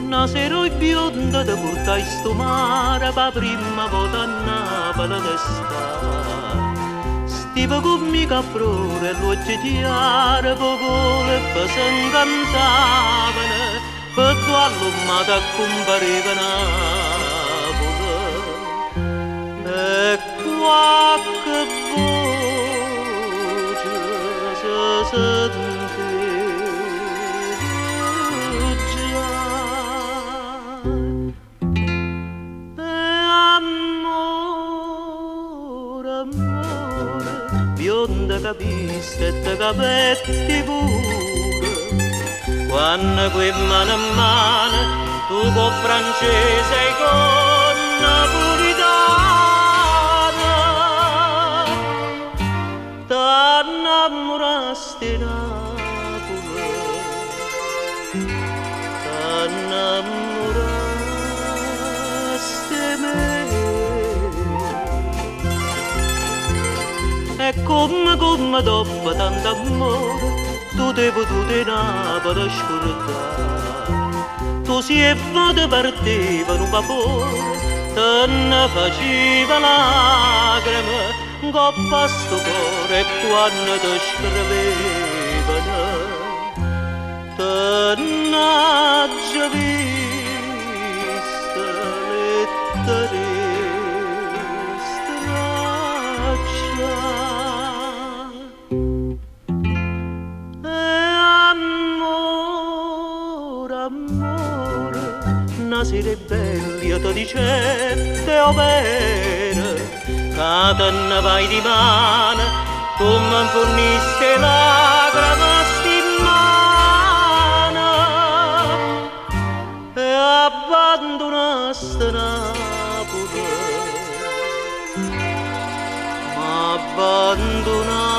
Nasero e bionda da portai sto mare pa prima volta a Napoli d'estate. Stiva con mi caprone e l'occhio chiaro poco le se incantavano per tu all'ummata compariva Napoli e qualche voce si bionda capisce e te capetti pure quando quei mano a mano tu con francese e con napolitana t'annamorasti Napoli t'annamorasti me. E come dopo tanto amore tu te Napoli scordare. Tu si è fatto partiva un vapore te ne faceva lacrime coppa sto cuore e quando ti scrivevano te n'ha già vista lettere sere belli io ti dicette o bene che te ne vai di mano tu mi forniste lacrime stimana e abbandonaste Napoli m'abbandonate